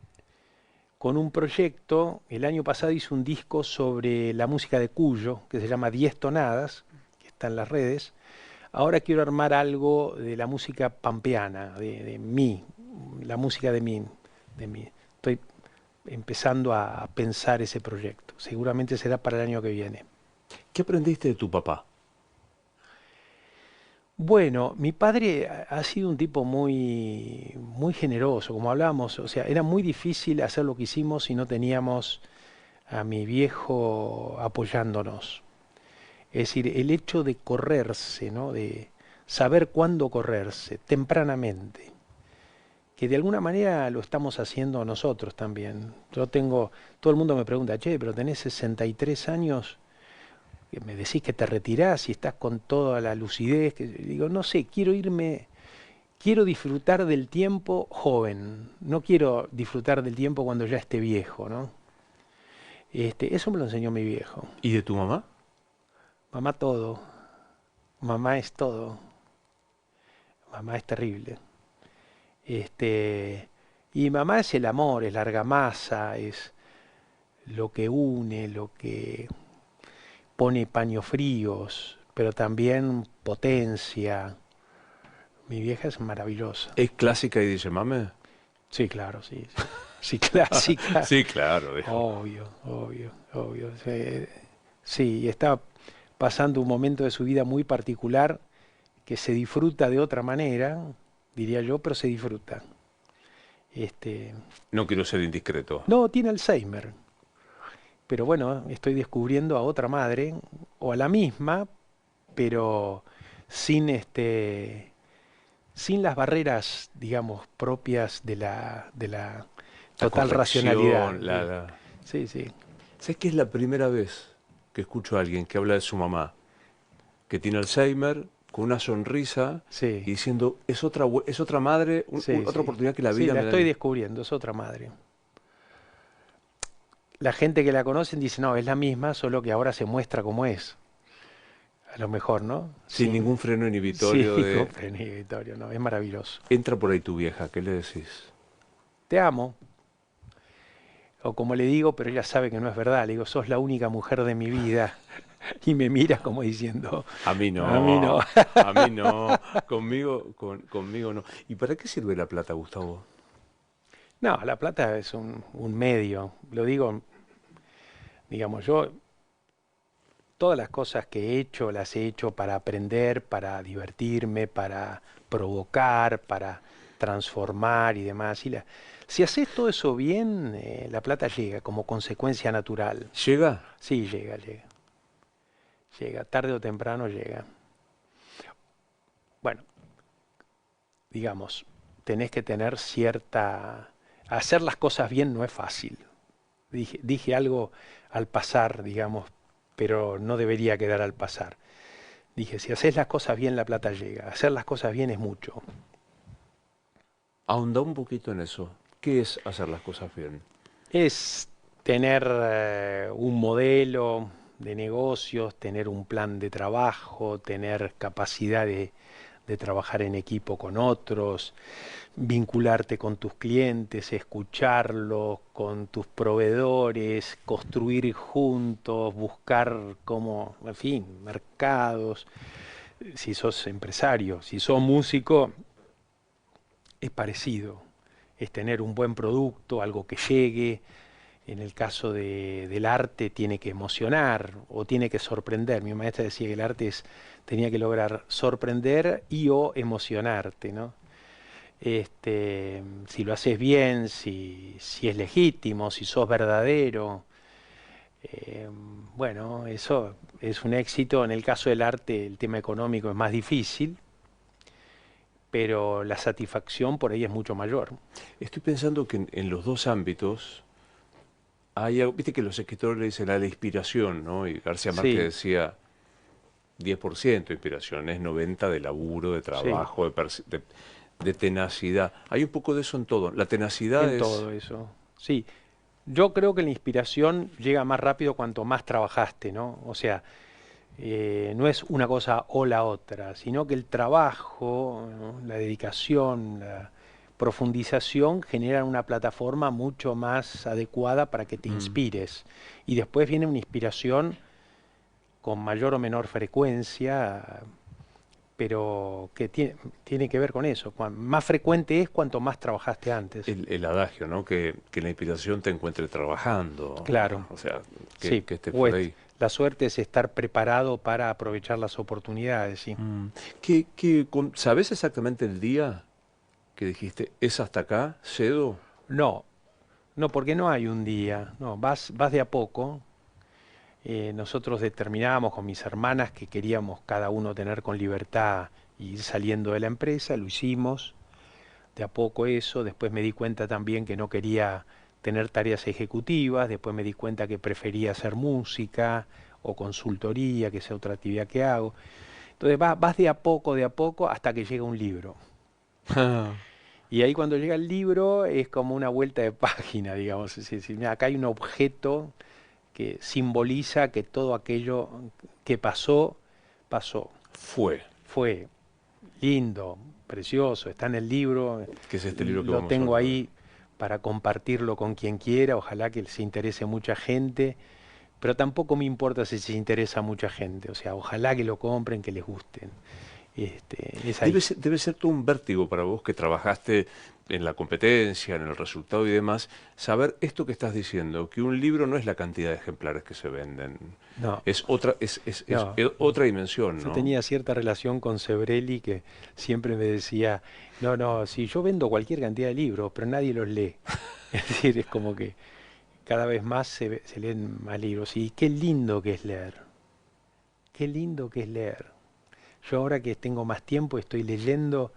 con un proyecto. El año pasado hice un disco sobre la música de Cuyo, que se llama 10 tonadas, que está en las redes. Ahora quiero armar algo de la música pampeana, de mí, la música de mí, de mí. Estoy empezando a pensar ese proyecto. Seguramente será para el año que viene. ¿Qué aprendiste de tu papá? Bueno, mi padre ha sido un tipo muy generoso, como hablábamos, o sea, era muy difícil hacer lo que hicimos si no teníamos a mi viejo apoyándonos. Es decir, el hecho de correrse, ¿no? De saber cuándo correrse, tempranamente, que de alguna manera lo estamos haciendo nosotros también. Todo el mundo me pregunta, che, pero tenés 63 años, que me decís que te retirás y estás con toda la lucidez, que digo, no sé, quiero disfrutar del tiempo joven, no quiero disfrutar del tiempo cuando ya esté viejo, ¿no? Eso me lo enseñó mi viejo. ¿Y de tu mamá? Mamá todo, mamá es todo, mamá es terrible. Y mamá es el amor, es la argamasa, es lo que une, lo que pone paños fríos, pero también potencia. Mi vieja es maravillosa. ¿Es clásica y dice mame? Sí, claro, sí. Sí, sí, clásica. Sí, claro, dijo. Obvio, obvio, obvio. Sí, sí, está pasando un momento de su vida muy particular que se disfruta de otra manera, diría yo, pero se disfruta. No quiero ser indiscreto. No, tiene Alzheimer. Pero bueno, estoy descubriendo a otra madre, o a la misma, pero sin sin las barreras, digamos, propias de la La total racionalidad. corrección, Sí, sí. ¿Sabes que es la primera vez que escucho a alguien que habla de su mamá, que tiene Alzheimer, con una sonrisa Sí, y diciendo, es otra madre, sí, otra sí. oportunidad que la Sí, vida la me da? estoy descubriendo, es otra madre. La gente que la conocen dice, no, es la misma, solo que ahora se muestra como es. A lo mejor, ¿no? Sin Sin, ningún freno sí, inhibitorio de... inhibitorio, no, es maravilloso. Entra por ahí tu vieja, ¿qué le decís? Te amo, o como le digo, pero ella sabe que no es verdad, le digo, sos la única mujer de mi vida. Y me mira como diciendo, A mí a mí no. no, a mí no, conmigo no. ¿Y para qué sirve la plata, Gustavo? No, la plata es un medio, lo digo, digamos, yo todas las cosas que he hecho las he hecho para aprender, para divertirme, para provocar, para transformar y demás. Si haces todo eso bien, la plata llega como consecuencia natural. ¿Llega? Sí, llega, llega. Llega, tarde o temprano llega. Bueno, digamos, tenés que tener cierta... Hacer las cosas bien no es fácil. Dije algo al pasar, digamos, pero no debería quedar al pasar. Dije, si haces las cosas bien, la plata llega. Hacer las cosas bien es mucho. Ahonda un poquito en eso. ¿Qué es hacer las cosas bien? Es tener un modelo de negocios, tener un plan de trabajo, tener capacidad de trabajar en equipo con otros, vincularte con tus clientes, escucharlos, con tus proveedores, construir juntos, buscar cómo, en fin, mercados. Si sos empresario, si sos músico, es parecido. Es tener un buen producto, algo que llegue. En el caso del arte tiene que emocionar o tiene que sorprender. Mi maestra decía que el arte tenía que lograr sorprender y o emocionarte, ¿no? Si lo haces bien, si es legítimo, si sos verdadero. Eh, bueno, eso es un éxito. En el caso del arte, el tema económico es más difícil, pero la satisfacción por ahí es mucho mayor. Estoy pensando que en los dos ámbitos hay algo, viste que los escritores le dicen a la inspiración, ¿no? Y García Márquez Sí, decía 10% de inspiración, es 90% de laburo, de sí, trabajo, de tenacidad. Hay un poco de eso en todo. La tenacidad en es... todo eso. Sí, yo creo que la inspiración llega más rápido cuanto más trabajaste, ¿no? O sea, no es una cosa o la otra, sino que el trabajo, ¿no? La dedicación, la profundización generan una plataforma mucho más adecuada para que te Mm. inspires. Y después viene una inspiración con mayor o menor frecuencia, pero que tiene que ver con eso. Más frecuente es cuanto más trabajaste antes. El adagio, ¿no? Que la inspiración te encuentre trabajando. Claro, O sea, sí. que estés O por ahí. la suerte es estar preparado para aprovechar las oportunidades, sí. Mm. ¿Sabés exactamente el día que dijiste, es hasta acá, cedo? No, no, porque no hay un día, no, vas de a poco. Nosotros determinábamos con mis hermanas que queríamos cada uno tener con libertad y ir saliendo de la empresa, lo hicimos de a poco eso, después me di cuenta también que no quería tener tareas ejecutivas, después me di cuenta que prefería hacer música o consultoría, que sea otra actividad que hago. Entonces vas de a poco hasta que llega un libro. Y ahí cuando llega el libro es como una vuelta de página, digamos. Es decir, mira, acá hay un objeto que simboliza que todo aquello que pasó, pasó. Fue, Fue lindo, precioso, está en el libro, que es este libro que lo vamos a tengo hablar hoy. ahí para compartirlo con quien quiera, ojalá que se interese mucha gente, pero tampoco me importa si se interesa mucha gente, o sea, ojalá que lo compren, que les gusten. Es ahí. Debe ser todo un vértigo para vos que trabajaste en la competencia, en el resultado y demás, saber esto que estás diciendo, que un libro no es la cantidad de ejemplares que se venden, No, es otra, no, otra dimensión, yo ¿no? tenía cierta relación con Sebrelli que siempre me decía, no, no, si yo vendo cualquier cantidad de libros, pero nadie los lee. Es decir, es como que cada vez más se leen más libros. Y qué lindo que es leer, qué lindo que es leer. Yo ahora que tengo más tiempo estoy leyendo,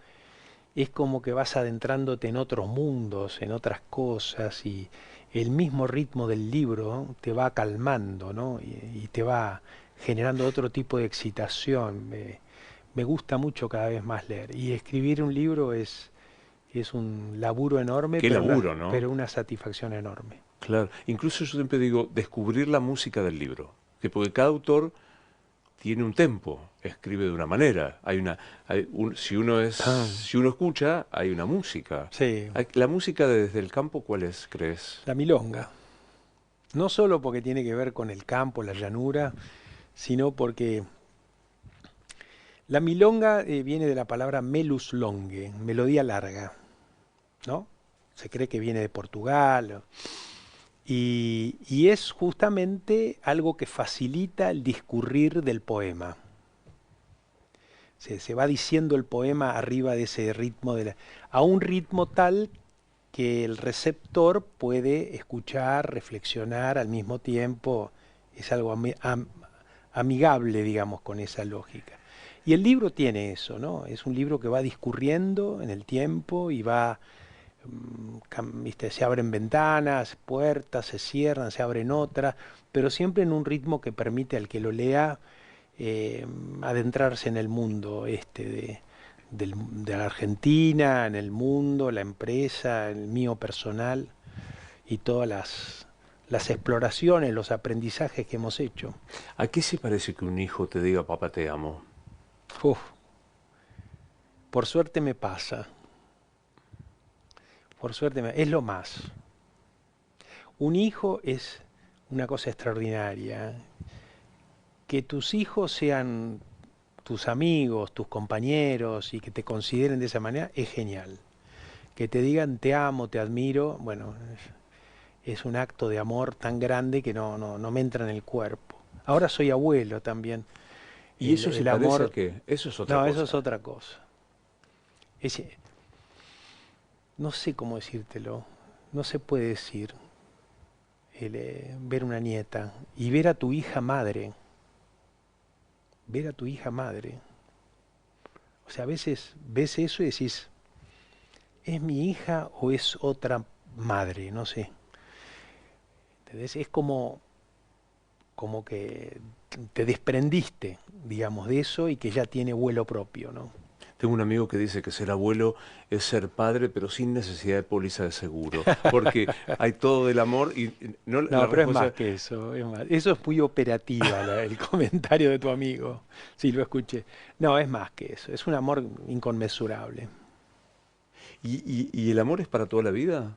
es como que vas adentrándote en otros mundos, en otras cosas, y el mismo ritmo del libro, ¿no? Te va calmando, ¿no? Y te va generando otro tipo de excitación. Me gusta mucho cada vez más leer. Y escribir un libro es un laburo enorme, Qué laburo, ¿no? pero una satisfacción enorme. Claro. Incluso yo siempre digo, descubrir la música del libro, que porque cada autor tiene un tempo, escribe de una manera. Ah, Si uno escucha, hay una música. sí, La música desde el campo, ¿cuál es, crees? la milonga. No solo porque tiene que ver con el campo, la llanura, sino porque la milonga viene de la palabra melus longe, melodía larga, ¿no? Se cree que viene de Portugal y es justamente algo que facilita el discurrir del poema. Se va diciendo el poema arriba de ese ritmo, a un ritmo tal que el receptor puede escuchar, reflexionar al mismo tiempo. Es algo amigable, digamos, con esa lógica. Y el libro tiene eso, ¿no? Es un libro que va discurriendo en el tiempo y va, ¿viste? Se abren ventanas, puertas, se cierran, se abren otras, pero siempre en un ritmo que permite al que lo lea adentrarse en el mundo de la Argentina, en el mundo, la empresa, el mío personal y todas las exploraciones, los aprendizajes que hemos hecho. ¿A qué se parece que un hijo te diga, papá, te amo? Uf, por suerte me pasa, por suerte es lo más. Un hijo es una cosa extraordinaria. Que tus hijos sean tus amigos, tus compañeros y que te consideren de esa manera es genial. Que te digan te amo, te admiro, bueno, es un acto de amor tan grande que no me entra en el cuerpo. Ahora soy abuelo también. ¿Y eso se El parece a amor, qué? Eso es otra no, eso es cosa. otra cosa. Es, no sé cómo decírtelo, no se puede decir. ver una nieta y ver a tu hija madre, ver a tu hija madre. O sea, a veces ves eso y decís, ¿es mi hija o es otra madre? No sé. ¿Entendés? Es como que te desprendiste, digamos, de eso y que ya tiene vuelo propio, ¿no? Tengo un amigo que dice que ser abuelo es ser padre, pero sin necesidad de póliza de seguro, porque hay todo del amor y no la No, pero es más responsabilidad. que eso, es más. Eso es muy operativa el comentario de tu amigo. Sí, lo escuché. No, es más que eso, es un amor inconmensurable. ¿Y el amor es para toda la vida?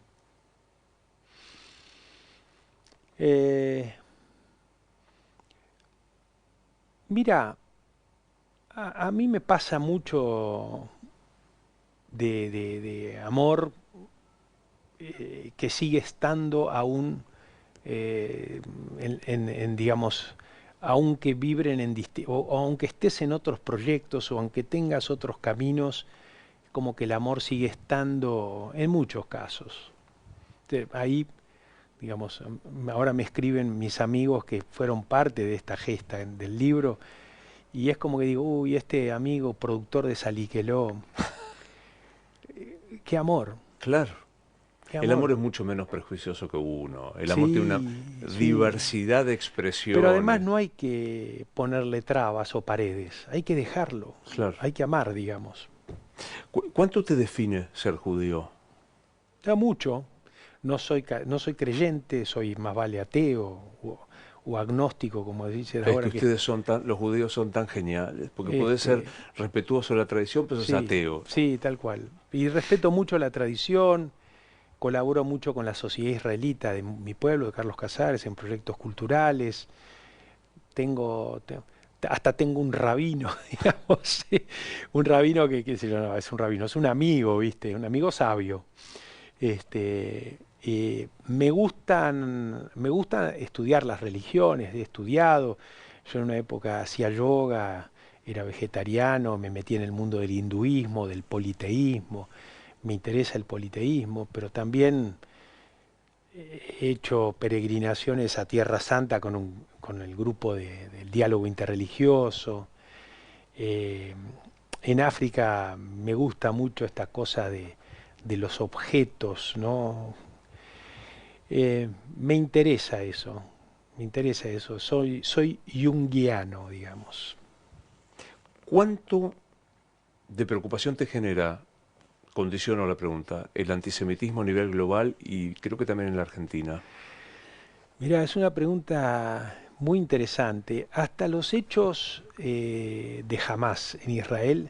Eh, Mira, a mí me pasa mucho de amor que sigue estando aún eh, digamos, aunque vibren o aunque estés en otros proyectos o aunque tengas otros caminos, como que el amor sigue estando en muchos casos. Ahí, digamos, ahora me escriben mis amigos que fueron parte de esta gesta del libro y es como que digo, uy, este amigo productor de Saliqueló, qué amor, Claro. qué El amor amor. es mucho menos prejuicioso que uno. El amor tiene una Sí, sí. diversidad de Pero además expresiones. no hay que ponerle trabas o paredes, hay que dejarlo, Claro. hay que amar, digamos. ¿Cuánto te define ser judío? Da mucho, no soy creyente, soy más vale ateo o agnóstico, como dicen Es que ahora que ustedes son tan, los judíos son tan geniales, porque podés ser este, respetuoso de la tradición, pero sos sí, ateo. sí, tal cual. Y respeto mucho la tradición, colaboro mucho con la sociedad israelita de mi pueblo, de Carlos Casares, en proyectos culturales. tengo, te- Hasta tengo un rabino, digamos, ¿sí? Un rabino qué sé yo, no, es un rabino, es un amigo, ¿viste? Un amigo sabio. Me gusta estudiar las religiones, he estudiado. Yo en una época hacía yoga, era vegetariano, me metí en el mundo del hinduismo, del politeísmo. Me interesa el politeísmo, pero también he hecho peregrinaciones a Tierra Santa con el grupo del diálogo interreligioso. Eh, en África me gusta mucho esta cosa de los objetos, ¿no? Me interesa eso, me interesa eso. Soy junguiano, digamos. ¿Cuánto de preocupación te genera, condiciono la pregunta, el antisemitismo a nivel global y creo que también en la Argentina? Mira, es una pregunta muy interesante. Hasta los hechos de Hamas en Israel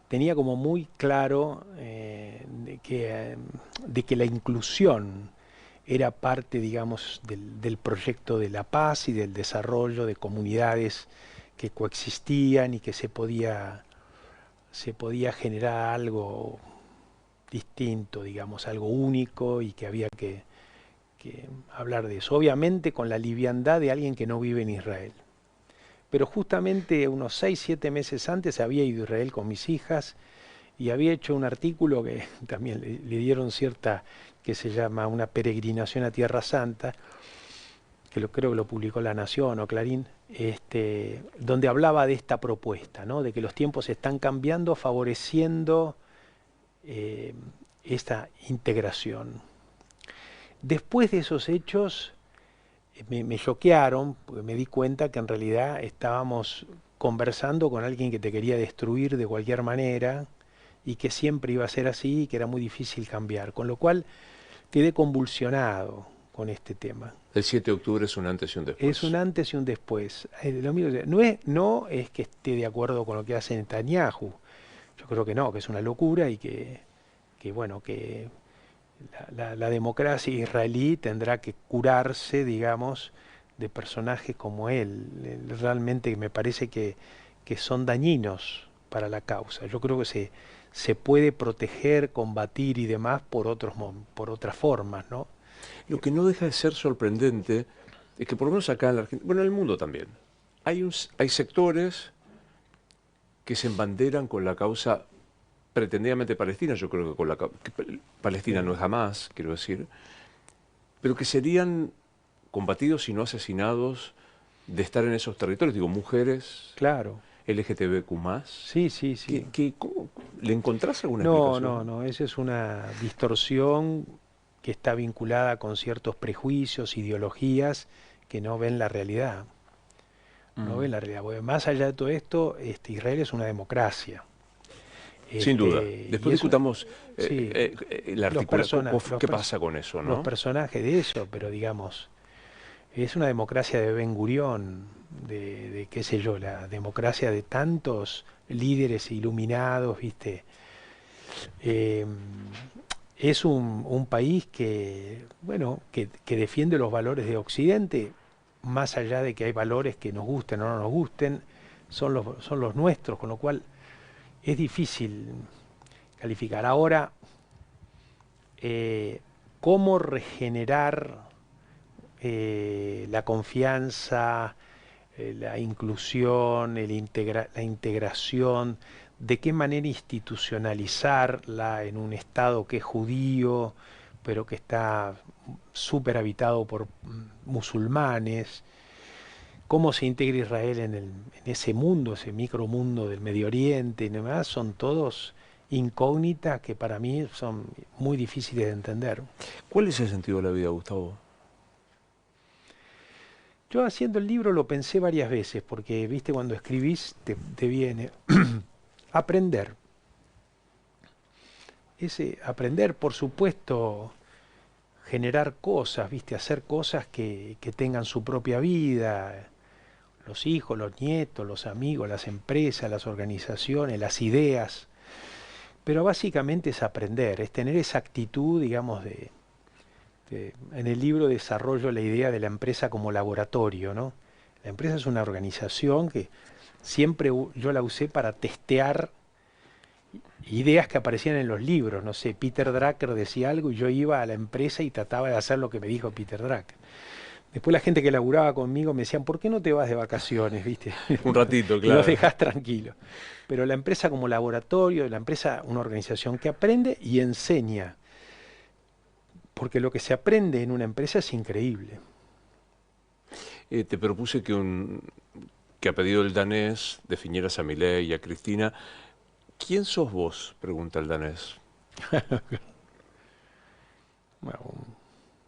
tenía como muy claro de que la inclusión era parte, digamos, del proyecto de la paz y del desarrollo de comunidades que coexistían y que se podía generar algo distinto, digamos, algo único y que había que hablar de eso. Obviamente con la liviandad de alguien que no vive en Israel. Pero justamente unos 6 7 meses antes había ido a Israel con mis hijas y había hecho un artículo que también le dieron cierta, que se llama Una peregrinación a Tierra Santa, que creo que lo publicó La Nación o Clarín, donde hablaba de esta propuesta, ¿no? De que los tiempos están cambiando, favoreciendo eh, esta integración. Después de esos hechos me choquearon, porque me di cuenta que en realidad estábamos conversando con alguien que te quería destruir de cualquier manera y que siempre iba a ser así y que era muy difícil cambiar. Con lo cual quedé convulsionado con este tema. El 7 de octubre es un antes y un Es un después. antes y un después. No es que esté de acuerdo con lo que hace Netanyahu. Yo creo que no, que es una locura y que bueno, que la democracia israelí tendrá que curarse, digamos, de personajes como él. Realmente me parece que son dañinos para la causa. Yo creo que se puede proteger, combatir y demás por otras formas, ¿no? Lo que no deja de ser sorprendente es que por lo menos acá en la Argentina, bueno, en el mundo también, hay sectores que se embanderan con la causa pretendidamente palestina, yo creo que Palestina no es jamás, quiero decir, pero que serían combatidos y no asesinados de estar en esos territorios, digo, mujeres, Claro. LGTBQ+. Sí, sí, sí. ¿Cómo? ¿Le encontrás alguna No, explicación? no, no. Esa es una distorsión que está vinculada con ciertos prejuicios, ideologías que no ven la realidad. No Mm. ven la realidad. Porque más allá de todo esto, Israel es una democracia. Sin duda. Y Después es discutamos sí, la los articulación, personas, qué pasa con eso, los ¿no? personajes de eso, pero digamos, es una democracia de Ben Gurión, de qué sé yo, la democracia de tantos líderes iluminados, ¿viste? Eh, es un país que, bueno, que defiende los valores de Occidente, más allá de que hay valores que nos gusten o no nos gusten, son los nuestros, con lo cual es difícil calificar. Ahora, ¿cómo regenerar la confianza, la inclusión, la integración, de qué manera institucionalizarla en un Estado que es judío, pero que está súper habitado por musulmanes? ¿Cómo se integra Israel en ese mundo, ese micromundo del Medio Oriente y demás? Son todos incógnitas que para mí son muy difíciles de entender. ¿Cuál es el sentido de la vida, Gustavo? Yo haciendo el libro lo pensé varias veces, porque viste cuando escribís te viene aprender. Ese aprender, por supuesto, generar cosas, viste, hacer cosas que tengan su propia vida, los hijos, los nietos, los amigos, las empresas, las organizaciones, las ideas. Pero básicamente es aprender, es tener esa actitud, digamos, en el libro desarrollo la idea de la empresa como laboratorio, ¿no? La empresa es una organización que siempre yo la usé para testear ideas que aparecían en los libros. No sé, Peter Drucker decía algo y yo iba a la empresa y trataba de hacer lo que me dijo Peter Drucker. Después la gente que laburaba conmigo me decían, ¿por qué no te vas de vacaciones, viste? Un ratito, Y los claro. dejás tranquilos. Pero la empresa como laboratorio, la empresa una organización que aprende y enseña. Porque lo que se aprende en una empresa es increíble. Te propuse que a pedido del danés definieras a Milei y a Cristina. ¿Quién sos vos? Pregunta el danés. Bueno,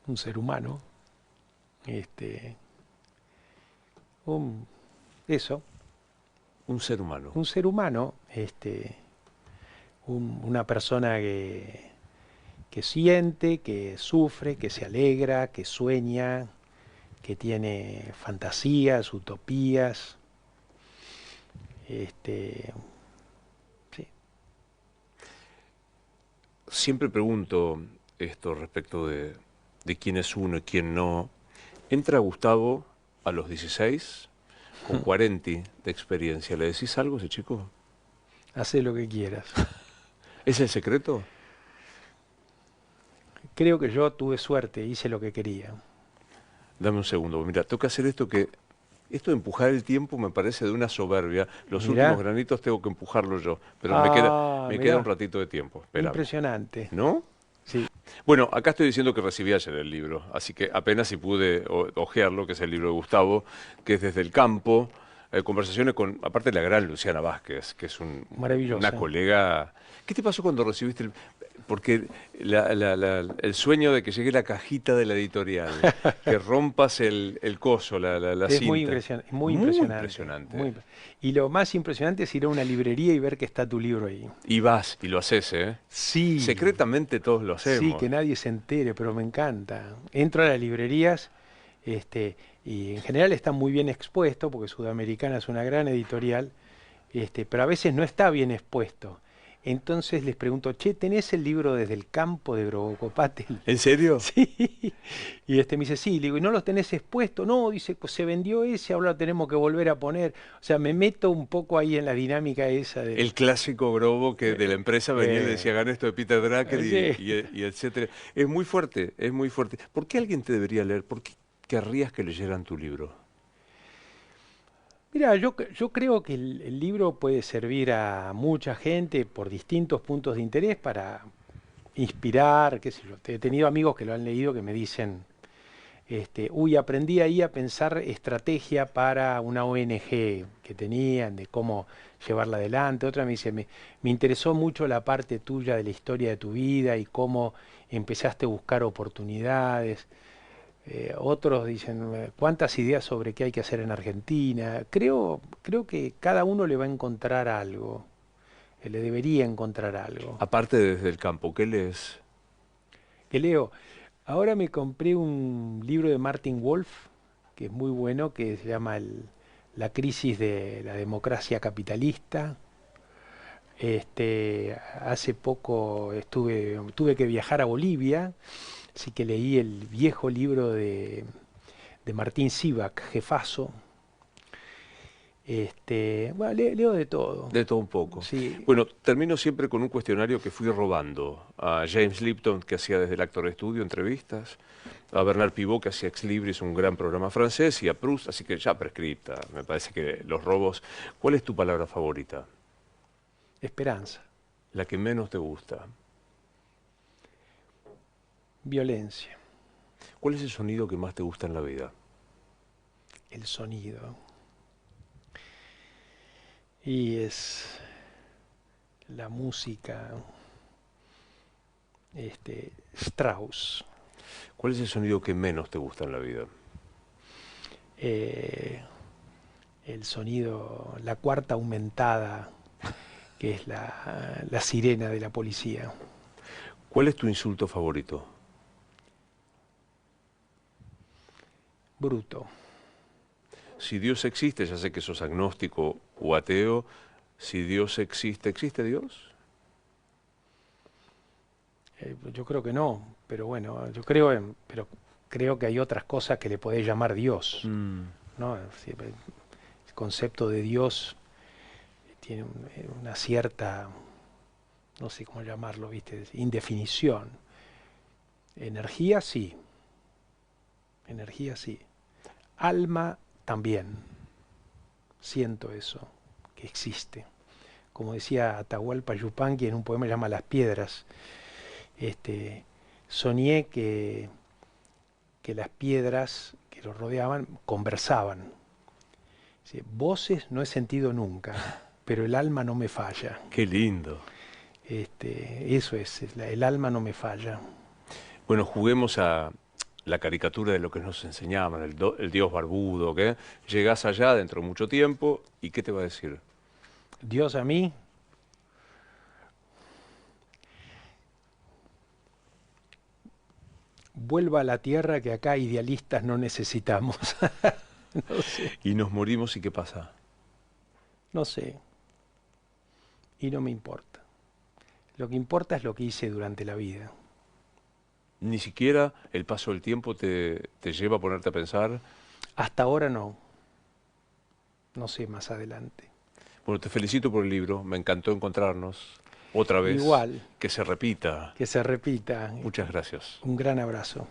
un ser humano, este, un, eso, Un ser humano. un ser humano, una persona que siente, que sufre, que se alegra, que sueña, que tiene fantasías, utopías, sí. Siempre pregunto esto respecto de quién es uno y quién no. Entra Gustavo a los 16 con 40 de experiencia. ¿Le decís algo a ese chico? Hacé lo que quieras. ¿Es el secreto? Creo que yo tuve suerte, hice lo que quería. Dame un segundo. Mira, tengo que hacer esto que... Esto de empujar el tiempo me parece de una soberbia. Los últimos Mirá, granitos tengo que empujarlo yo. Pero me queda un mirá, ratito de tiempo. Espérame. impresionante. ¿No? Sí. Bueno, acá estoy diciendo que recibí ayer el libro, así que apenas si pude hojearlo, que es el libro de Gustavo, que es Desde el Campo, conversaciones con, aparte de la gran Luciana Vázquez, que es una Maravillosa. colega. ¿Qué te pasó cuando recibiste el...? Porque el sueño de que llegue la cajita de la editorial, que rompas el coso, la Es muy cinta. impresionante, muy Muy impresionante. impresionante. Y lo más impresionante es ir a una librería y ver que está tu libro ahí. Y vas, y lo haces, ¿eh? Sí, Secretamente todos lo sí, hacemos. que nadie se entere, pero me encanta. Entro a las librerías, y en general están muy bien expuestos, porque Sudamericana es una gran editorial, pero a veces no está bien expuesto. Entonces les pregunto, che, ¿tenés el libro Desde el Campo de Grobocopatel? ¿En serio? Sí. Y me dice, sí, le digo, ¿y no los tenés expuestos? No, dice, pues se vendió ese, ahora lo tenemos que volver a poner. O sea, me meto un poco ahí en la dinámica esa El del... clásico Grobo que de la empresa venía y le decía, Eh, gana esto de Peter Drucker sí. y etcétera. Es muy fuerte, es muy fuerte. ¿Por qué alguien te debería leer? ¿Por qué querrías que leyeran tu libro? Mira, yo creo que el libro puede servir a mucha gente por distintos puntos de interés para inspirar, qué sé yo. He tenido amigos que lo han leído que me dicen, Aprendí ahí a pensar estrategia para una ONG que tenían, de cómo llevarla adelante. Otra me dice, me interesó mucho la parte tuya de la historia de tu vida y cómo empezaste a buscar oportunidades. Otros dicen, ¿cuántas ideas sobre qué hay que hacer en Argentina? Creo que cada uno le va a encontrar algo, le debería encontrar algo. Aparte desde el campo, ¿qué lees? Que leo, ahora me compré un libro de Martin Wolf, que es muy bueno, que se llama La crisis de la democracia capitalista. Hace poco tuve que viajar a Bolivia, así que leí el viejo libro de Martín Sivak, Jefazo. Bueno, leo de todo. De todo un poco. Sí, Bueno, termino siempre con un cuestionario que fui robando a James Lipton, que hacía desde el Actor Estudio entrevistas, a Bernard Pivot, que hacía Ex Libris, un gran programa francés, y a Proust, así que ya prescripta. Me parece que los robos. ¿Cuál es tu palabra favorita? esperanza, La que menos te gusta. violencia, ¿Cuál es el sonido que más te gusta en la vida? el sonido. Y es la música, Strauss, ¿Cuál es el sonido que menos te gusta en la vida? eh, el sonido, la cuarta aumentada, que es la sirena de la policía. ¿Cuál es tu insulto favorito? Bruto. Si Dios existe, ya sé que sos agnóstico o ateo, si Dios existe, ¿existe Dios? Yo creo que no, pero bueno, pero creo que hay otras cosas que le podés llamar Dios, Mm. ¿no? El concepto de Dios tiene una cierta, no sé cómo llamarlo, ¿viste? Indefinición. Energía sí, energía sí. Alma también. Siento eso, que existe. Como decía Atahualpa Yupanqui en un poema que llama Las Piedras, soñé que las piedras que los rodeaban conversaban. Dice, voces no he sentido nunca, pero el alma no me falla. Qué lindo. Eso es, el alma no me falla. Bueno, juguemos a la caricatura de lo que nos enseñaban, el dios barbudo, ¿qué? Llegás allá dentro de mucho tiempo, ¿y qué te va a decir? Dios a mí, vuelva a la tierra que acá idealistas no necesitamos. No sé, Y nos morimos, ¿y qué pasa? no sé. Y no me importa. Lo que importa es lo que hice durante la vida. Ni siquiera el paso del tiempo te lleva a ponerte a pensar. Hasta ahora no. No sé más adelante. Bueno, te felicito por el libro, me encantó encontrarnos otra vez, Igual, que se repita. que se repita. Muchas gracias. Un gran abrazo.